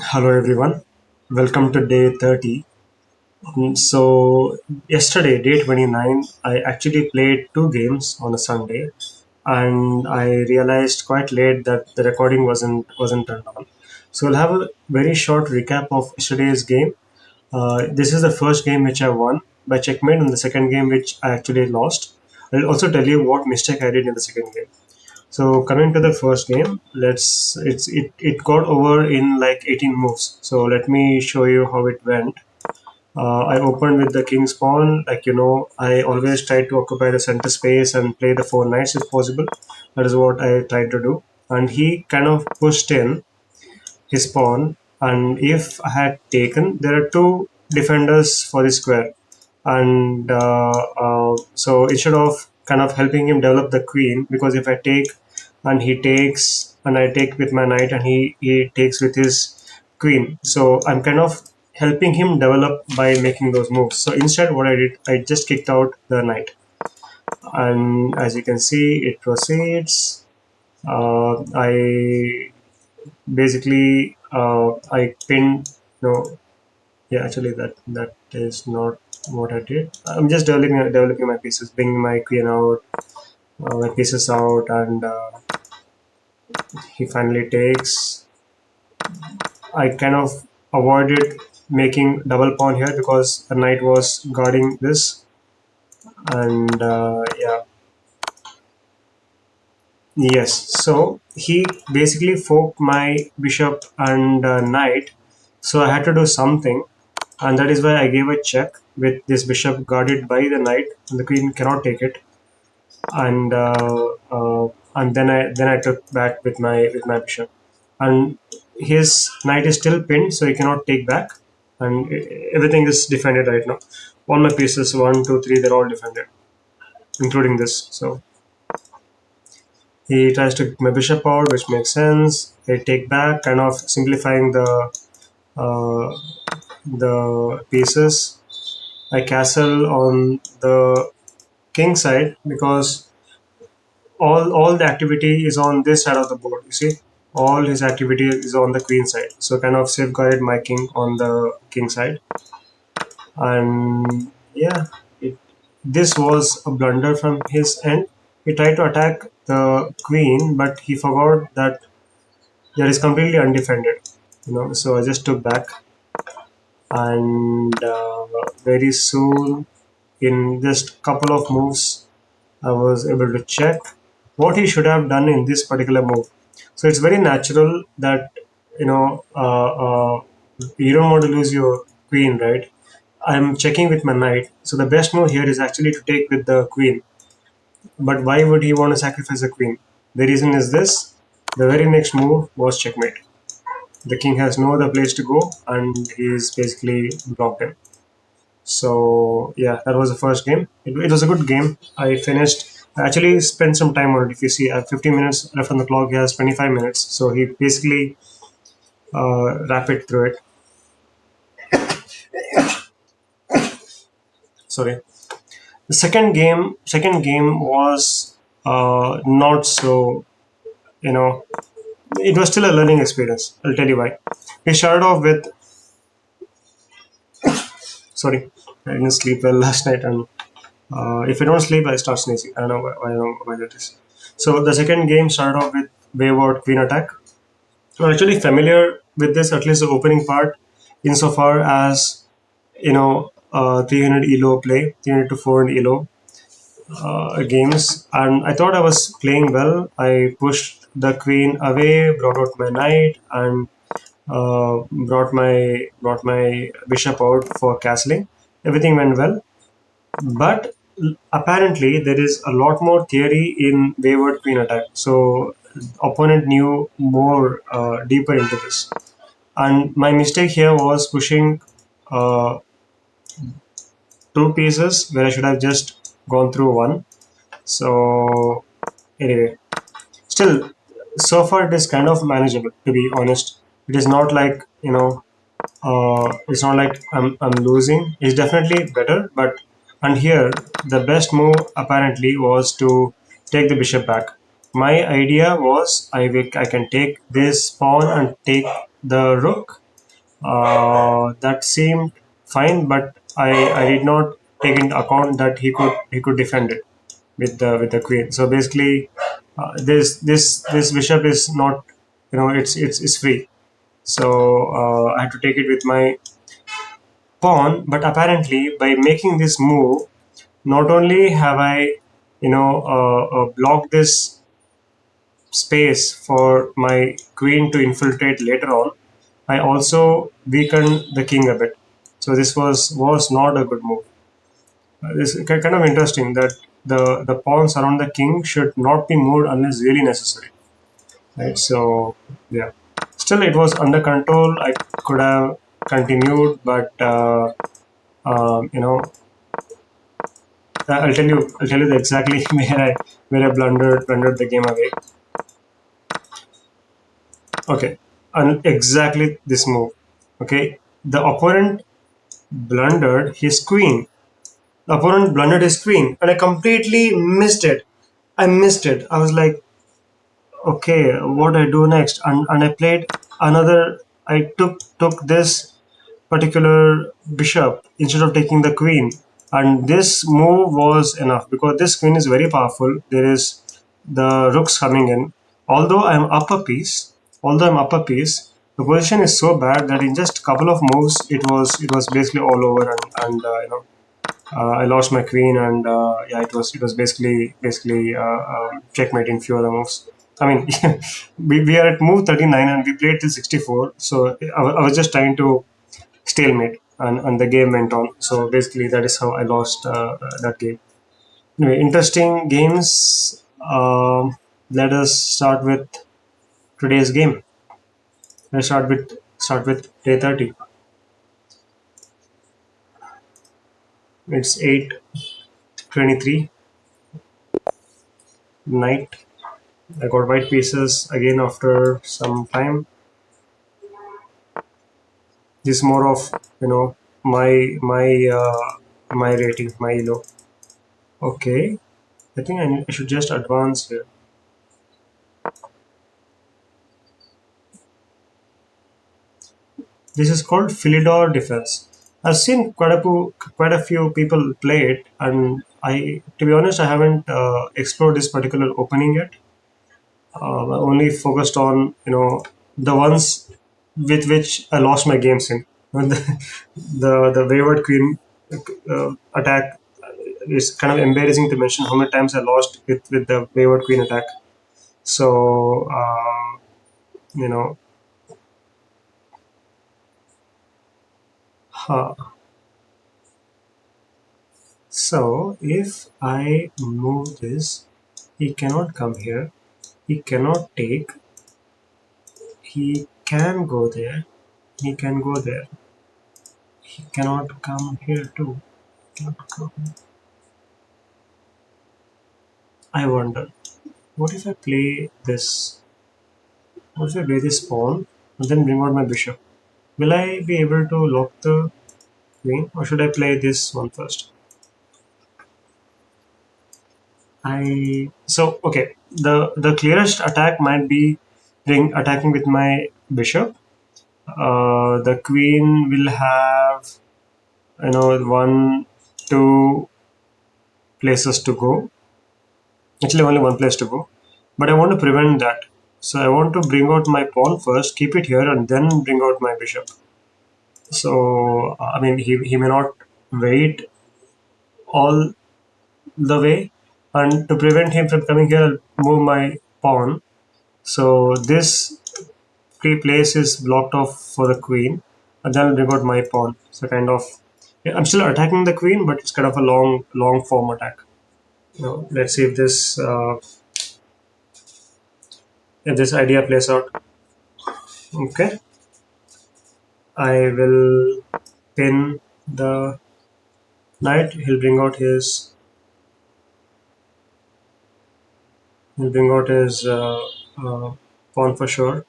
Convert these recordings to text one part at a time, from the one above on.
Hello everyone, welcome to day 30. So, yesterday, day 29, I actually played two games on a Sunday, and I realized quite late that the recording wasn't turned on. So, we'll have a very short recap of yesterday's game. This is the first game which I won by checkmate, and the second game which I actually lost. I'll also tell you what mistake I did in the second game. So coming to the first game, it got over in like 18 moves. So let me show you how it went. I opened with the king's pawn. Like I always try to occupy the center space and play the four knights if possible. That is what I tried to do. And he kind of pushed in his pawn. And if I had taken, there are two defenders for the square, and so instead of kind of helping him develop the queen, because if I take and he takes and I take with my knight and he takes with his queen, so I'm kind of helping him develop by making those moves. So instead what I did, I just kicked out the knight, and as you can see it proceeds. I basically I pinned, no, yeah, actually that is not what I did. I'm just developing my pieces, bringing my queen out, my pieces out, and he finally takes. I kind of avoided making double pawn here because the knight was guarding this, and yeah, yes. So he basically forked my bishop and knight, so I had to do something, and that is why I gave a check with this bishop guarded by the knight, and the queen cannot take it. And then I took back with my bishop, and his knight is still pinned, so he cannot take back, and everything is defended right now. All my pieces, one, two, three, they're all defended, including this. So he tries to get my bishop out, which makes sense. I take back, kind of simplifying uh, the pieces. I castle on the king side because all the activity is on this side of the board. You see, all his activity is on the queen side. So kind of safeguarded my king on the king side, and yeah, this was a blunder from his end. He tried to attack the queen, but he forgot that that is completely undefended. So I just took back, and very soon, in just couple of moves, I was able to check what he should have done in this particular move. So it's very natural that you don't want to lose your queen, right? I'm checking with my knight. So the best move here is actually to take with the queen. But why would he want to sacrifice the queen? The reason is this: the very next move was checkmate. The king has no other place to go, and he's basically blocked him. So yeah, that was the first game. It was a good game. I finished. I actually spent some time on it. If you see, I have 15 minutes left on the clock. He has 25 minutes. So he basically rapid through it. Sorry. The second game was not so. You know, it was still a learning experience. I'll tell you why. We started off with. Sorry, I didn't sleep well last night, and if I don't sleep, I start sneezing. I don't know why that is. So the second game started off with wayward queen attack. I'm actually familiar with this, at least the opening part, insofar as 300 elo play, 300 to 400 elo games, and I thought I was playing well. I pushed the queen away, brought out my knight, and brought my bishop out for castling. Everything went well, but apparently there is a lot more theory in wayward queen attack. So opponent knew more deeper into this, and my mistake here was pushing uh, two pieces where I should have just gone through one. So anyway, still, so far it is kind of manageable, to be honest. It is not like it's not like I'm losing. It's definitely better, but and here the best move apparently was to take the bishop back. My idea was I can take this pawn and take the rook, That seemed fine, but I did not take into account that he could defend it with the queen. So basically, this bishop is not, it's free. So I had to take it with my pawn. But apparently, by making this move, not only have I blocked this space for my queen to infiltrate later on, I also weakened the king a bit. So this was not a good move. This is kind of interesting that the pawns around the king should not be moved unless really necessary, right? So yeah, still it was under control. I could have continued, but um, you know, I'll tell you exactly where I blundered the game away. Okay, and exactly this move. Okay, the opponent blundered his queen. The opponent blundered his queen, and I completely missed it. I missed it. I was like, okay, what do I do next? And I played another. I took this particular bishop instead of taking the queen, and this move was enough because this queen is very powerful. There is the rooks coming in. Although I'm up a piece, the position is so bad that in just a couple of moves, it was basically all over, and I lost my queen, and yeah, it was basically checkmate in few other moves. I mean, we are at move 39 and we played till 64, so I was just trying to stalemate, and the game went on. So basically, that is how I lost that game. Anyway, interesting games. Let us start with today's game. Let's start with day 30. It's 8:23 night. I got white pieces again after some time. This is more of my rating, my elo. Okay, I think I should just advance here. This is called Philidor defense. I've seen quite a few people play it, and to be honest, I haven't explored this particular opening yet. I only focused on the ones with which I lost my games in. The wayward queen attack is kind of embarrassing to mention how many times I lost with the wayward queen attack. So you know, huh. So if I move this, he cannot come here. He cannot take. He can go there. He can go there. He cannot come here too. Cannot come. I wonder, what if I play this? What if I play this pawn and then bring out my bishop? Will I be able to lock the queen, or should I play this one first? Okay. The clearest attack might be attacking with my bishop. The queen will have one, two places to go. Actually, only one place to go. But I want to prevent that. So I want to bring out my pawn first, keep it here, and then bring out my bishop. So I mean, he may not wait all the way, and to prevent him from coming here, I'll move my pawn. So this free place is blocked off for the queen, and then I'll bring out my pawn. So kind of, yeah, I'm still attacking the queen, but it's kind of a long form attack. Let's see if this idea plays out. Okay, I will pin the knight. He'll bring out his pawn for sure.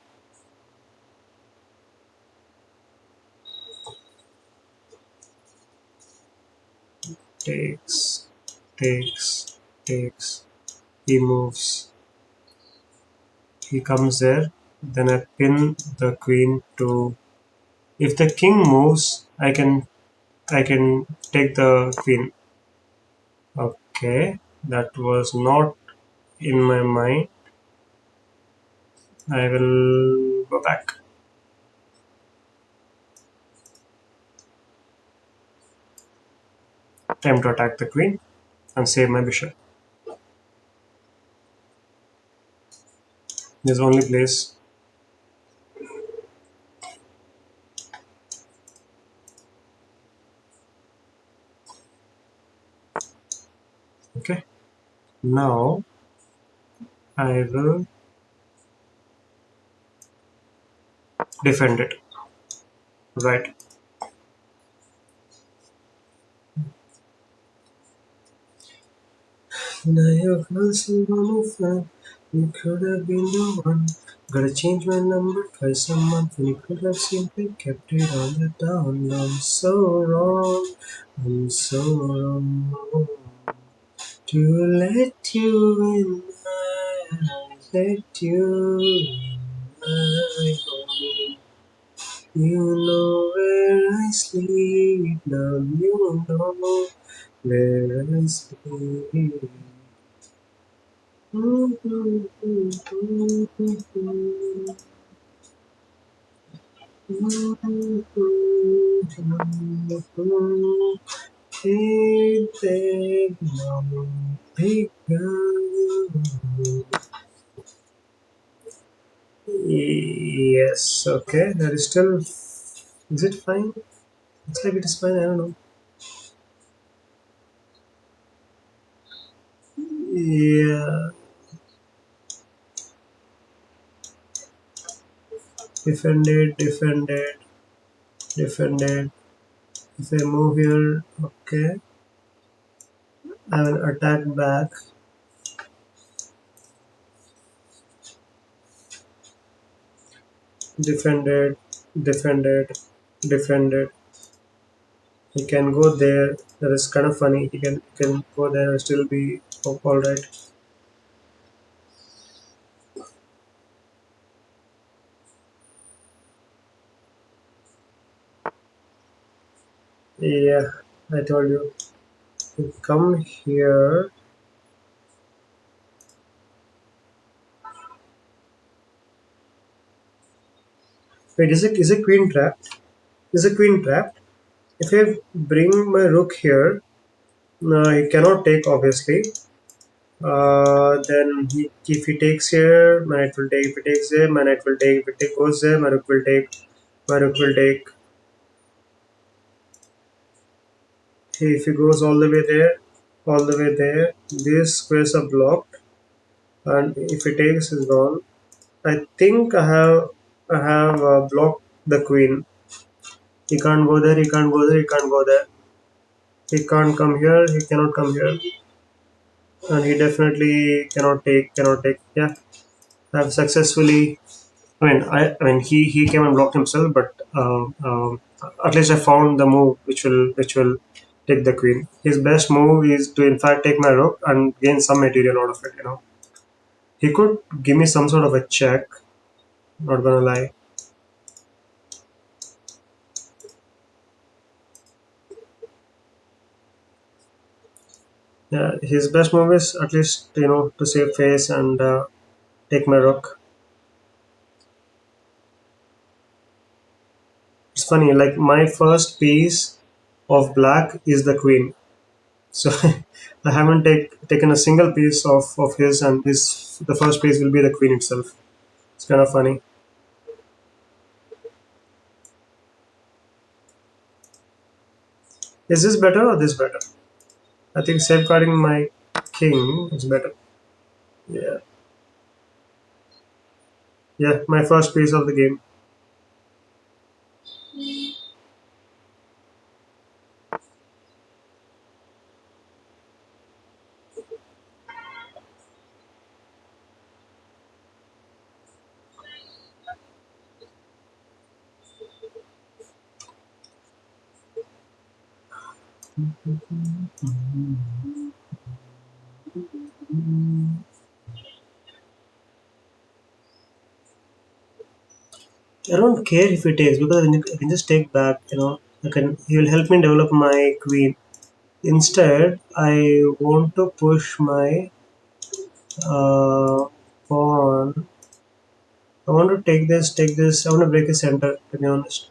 Takes, takes, takes. He moves. He comes there. Then I pin the queen to If the king moves, I can take the queen. Okay, that was not in my mind. I will go back. Time to attack the queen and save my bishop. This only place. Okay. Now I will defend it. Right. Now you're dancing on a fan. You could have been the one. Gotta change my number by some month. You could have simply kept it on the down. I'm so wrong. I'm so wrong. To let you in my eyes, let you in my home. You know where I sleep, now you know where I sleep. Hey there, big girl. Yes, okay, that is still. Is it fine? Looks like it is fine, I don't know. Yeah, defended, defended, defended. If I move here, okay, I will attack back. Defended, defended, defended. He can go there. That is kind of funny. He can go there and still be all right. Yeah, I told you. You come here. Wait, is a queen trapped? Is a queen trapped? If I bring my rook here, he cannot take obviously. Then if he takes here, my knight will take. If he takes there, my knight will take. If it goes there, my rook will take. My rook will take. If he goes all the way there, all the way there, these squares are blocked, and if he takes, is gone. I think I have blocked the queen. He can't go there. He can't go there. He can't go there. He can't come here. He cannot come here, and he definitely cannot take. Cannot take. Yeah, I've successfully. I mean, he came and blocked himself, but at least I found the move which will take the queen. His best move is to in fact take my rook and gain some material out of it. He could give me some sort of a check. Not gonna lie. Yeah, his best move is at least to save face and take my rook. It's funny, like my first piece of black is the queen. So I haven't taken a single piece of his, and his the first piece will be the queen itself. It's kind of funny. Is this better or this better? I think safeguarding my king is better. Yeah, yeah, my first piece of the game. I don't care if he takes because I can just take back. He will help me develop my queen. Instead, I want to push my pawn. I want to take this, take this. I want to break his center. To be honest,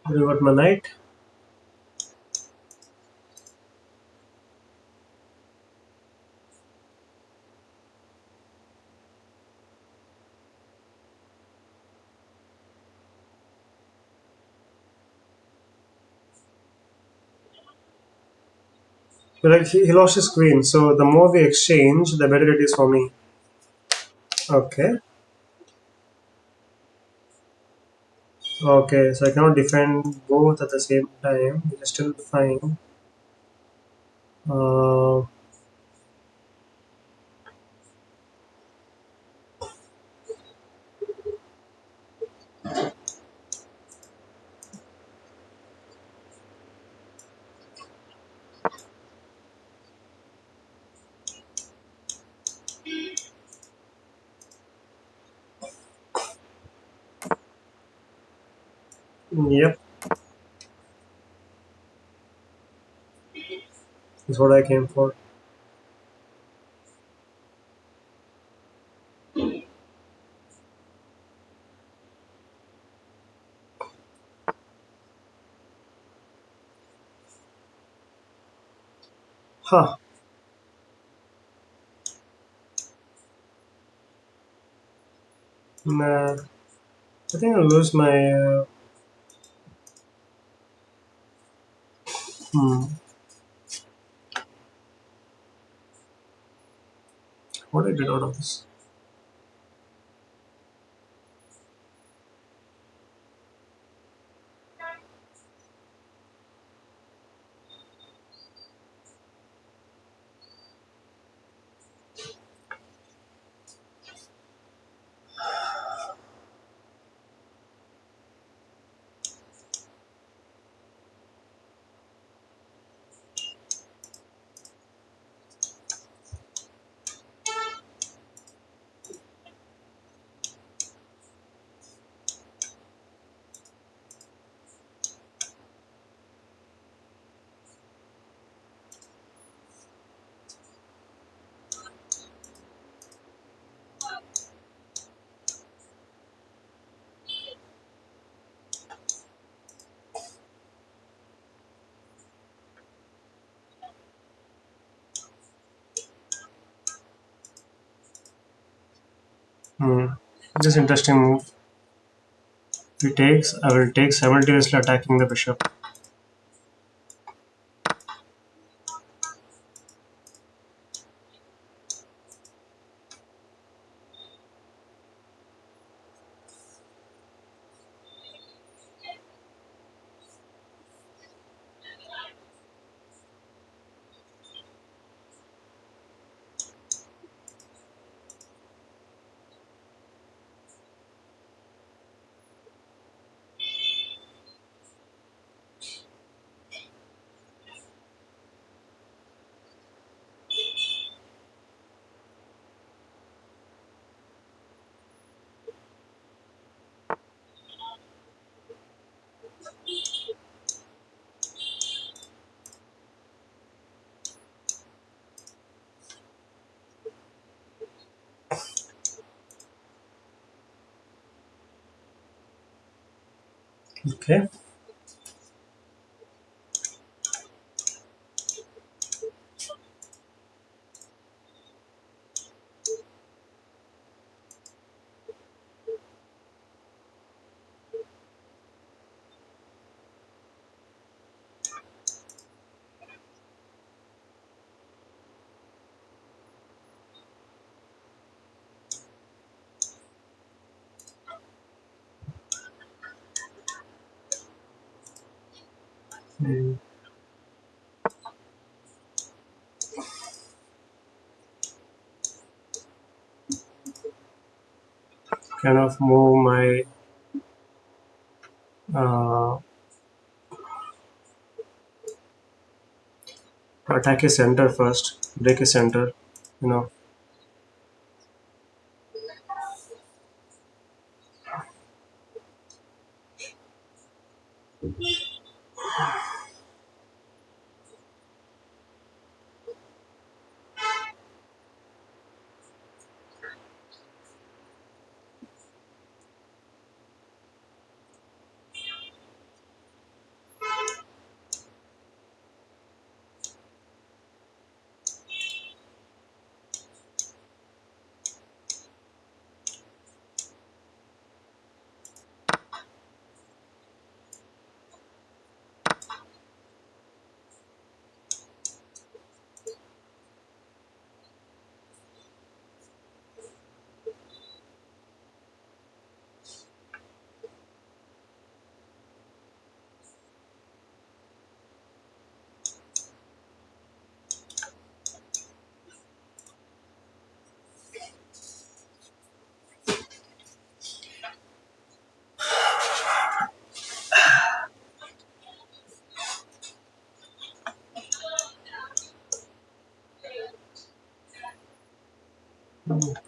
I got my knight. But like he lost his queen, so the more we exchange, the better it is for me. Okay. Okay, so I cannot defend both at the same time, which is still fine. Uh, yep, that's what I came for. Huh, nah, I think I'll lose my. Hmm, what I get out of this? Hmm, this is interesting move. If he takes, I will take simultaneously attacking the bishop. Okay. Hmm, kind of move my uh, attack his center first. break a center, you know.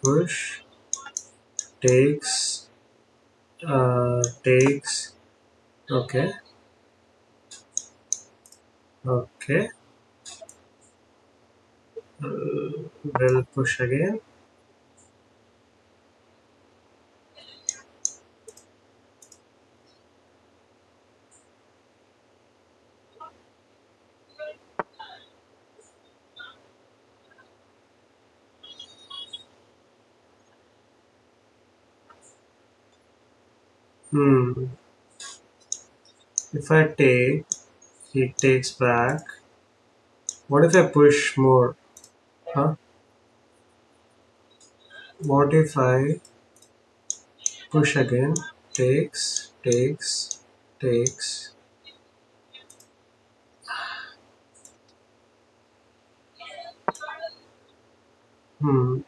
Push takes takes. Okay, okay. We'll push again. Hmm. If I take, he takes back. What if I push more? Huh? What if I push again? Takes, takes, takes. Hmm.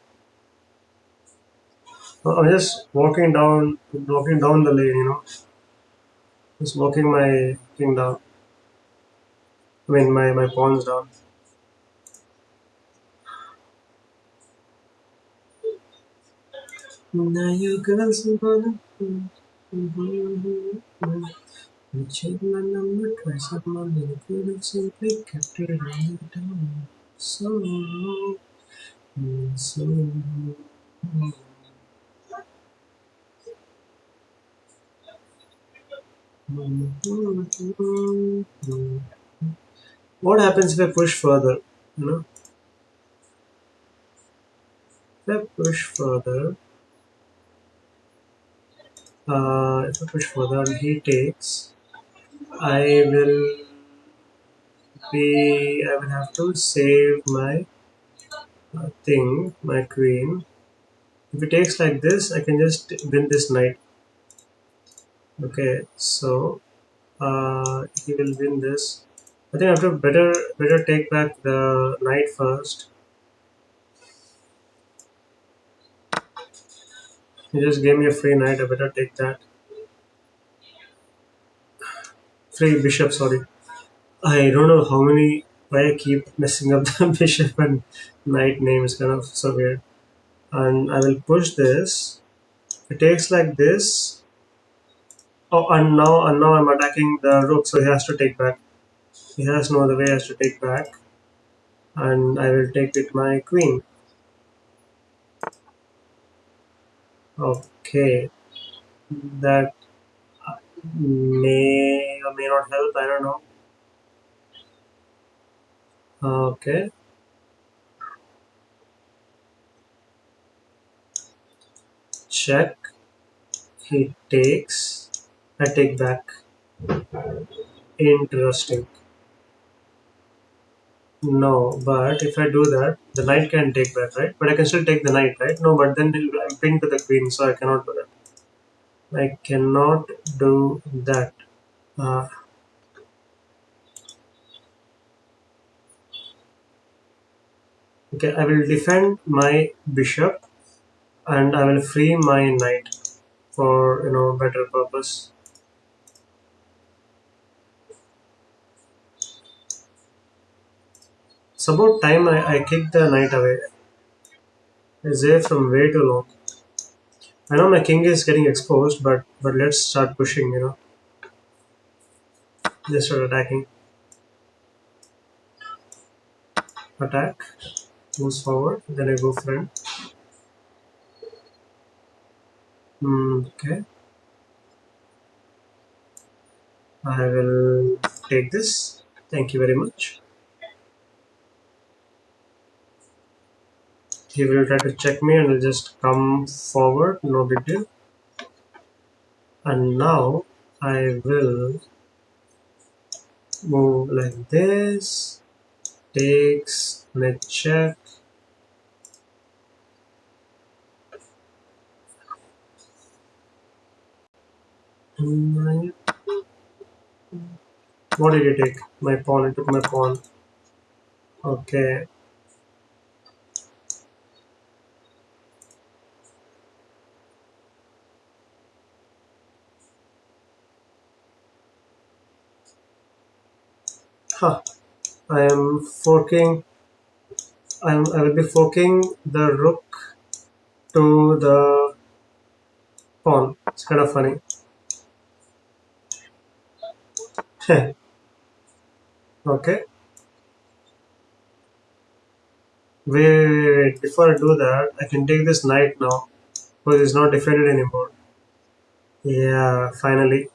I'm just walking down the lane. Just walking my thing down. I mean, my pawns down. Now you girls wanna. You check my number twice a month, and you could have simply kept it on the down. So, so. What happens if I push further? You know, if I push further, if I push further and he takes, I will I will have to save my thing, my queen. If it takes like this, I can just win this knight. Okay, so he will win this. I think I have to better take back the knight first. He just gave me a free knight. I better take that free bishop. Sorry, I don't know how many. Why I keep messing up the bishop and knight name is kind of so weird. And I will push this. It takes like this. Oh, and now I'm attacking the rook, so he has to take back. He has no other way. He has to take back, and I will take with my queen. Okay, that may or may not help. I don't know. Okay, check. He takes. I take back. Interesting. No, but if I do that, the knight can take back, right? But I can still take the knight, right? No, but then I'm pinned to the queen, so I cannot do that. I cannot do that. Uh, okay, I will defend my bishop and I will free my knight for better purpose. It's about time I kicked the knight away. It's there from way too long. I know my king is getting exposed, but let's start pushing, Just start attacking. Attack. Moves forward. Then I go friend. Okay. I will take this. Thank you very much. He will try to check me and will just come forward. No big deal. And now I will move like this. Takes. Net check. What did you take? My pawn. It took my pawn. Okay. Huh. I am forking. I will be forking the rook to the pawn. It's kind of funny. Okay. Wait. Before I do that, I can take this knight now because it's not defended anymore. Yeah. Finally,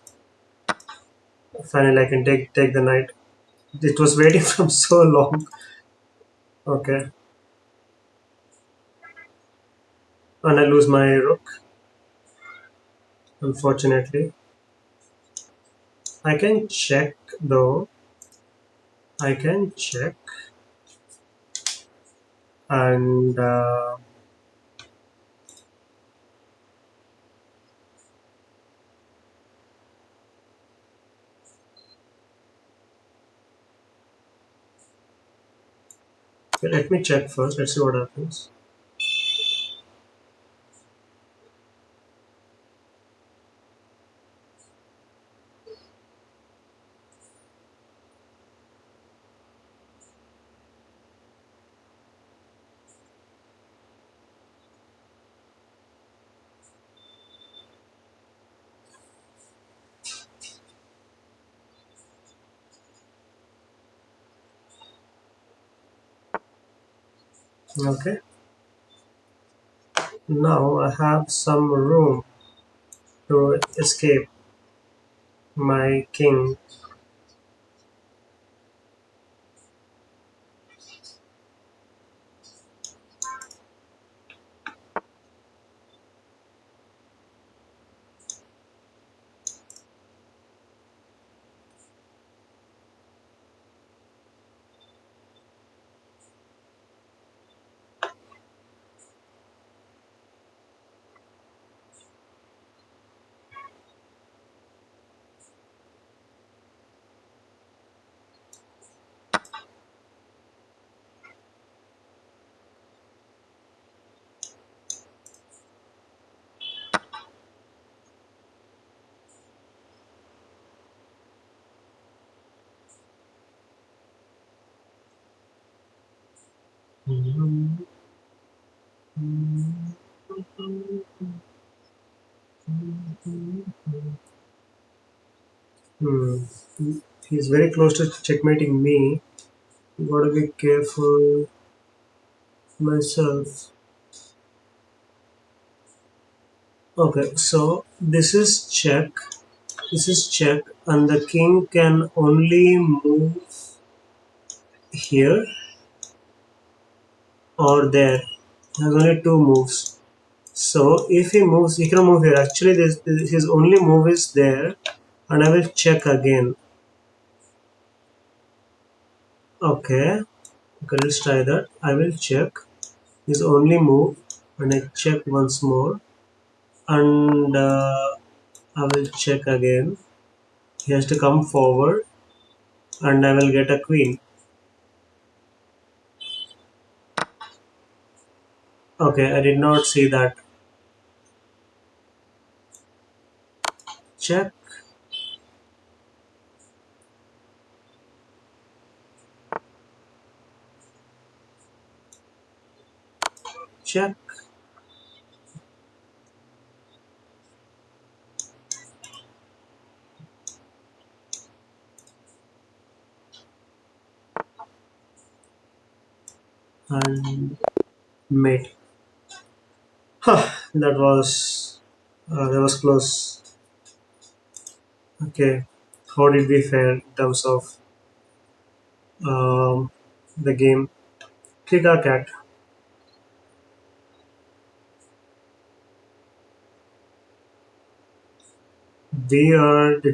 I can take the knight. It was waiting from so long. Okay. And I lose my rook. Unfortunately, I can check though. I can check and. Let me check first. Let's see what happens. Okay. Now I have some room to escape my king. Hmm. He's very close to checkmating me. Gotta be careful myself. Okay, so this is check. This is check, and the king can only move here or there. He has only two moves. So if he moves, he can move here. Actually, his only move is there, and I will check again. Okay, okay, let's try that. I will check his only move, and I check once more, and I will check again. He has to come forward, and I will get a queen. Okay, I did not see that. Check. check. And mate. Huh, that was close. Okay, how did we fare in terms of um, the game? Kick our cat.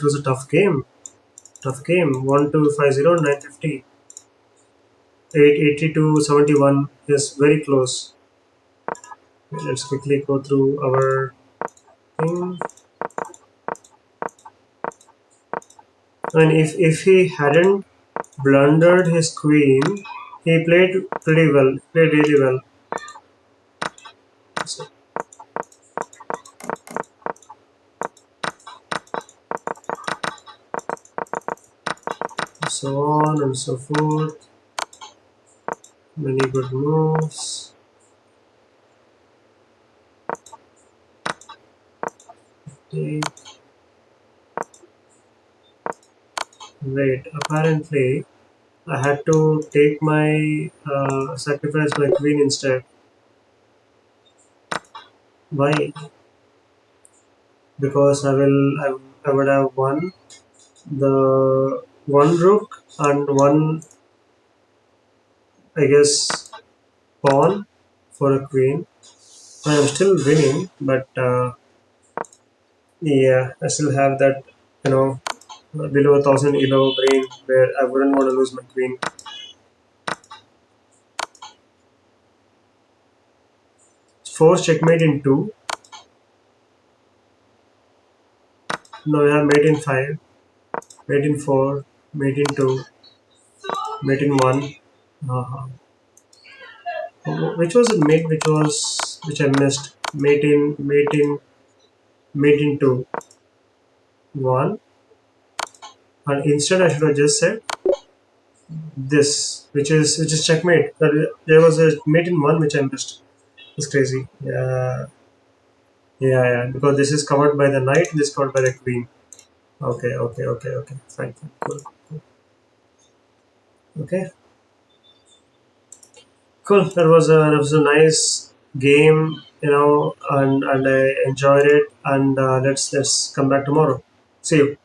It was a tough game. Tough game. 1250 950. 880 to 71 is very close. Let's quickly go through our thing. And if he hadn't blundered his queen, he played pretty well. Played really well. So, so on and so forth. Many good moves. Take. Wait, apparently I had to take my sacrifice my queen instead. Why? Because I would have won the one rook and one, I guess, pawn for a queen. I am still winning, but yeah, I still have that, you know, below 1,000 elo brain where I wouldn't want to lose my queen. Force checkmate in 2. Now we have mate in 5, mate in 4, mate in 2, mate in 1. Uh, which was it mate which I missed? Mate in 2, 1. And instead I should have just said this, which is checkmate. There was a mate in 1 which I missed. It's crazy. Yeah, yeah, yeah. Because this is covered by the knight, this is covered by the queen. Okay, okay, okay, okay. Fine, fine. Cool. Okay, cool. That was a nice game, and I enjoyed it. And let's come back tomorrow. See you.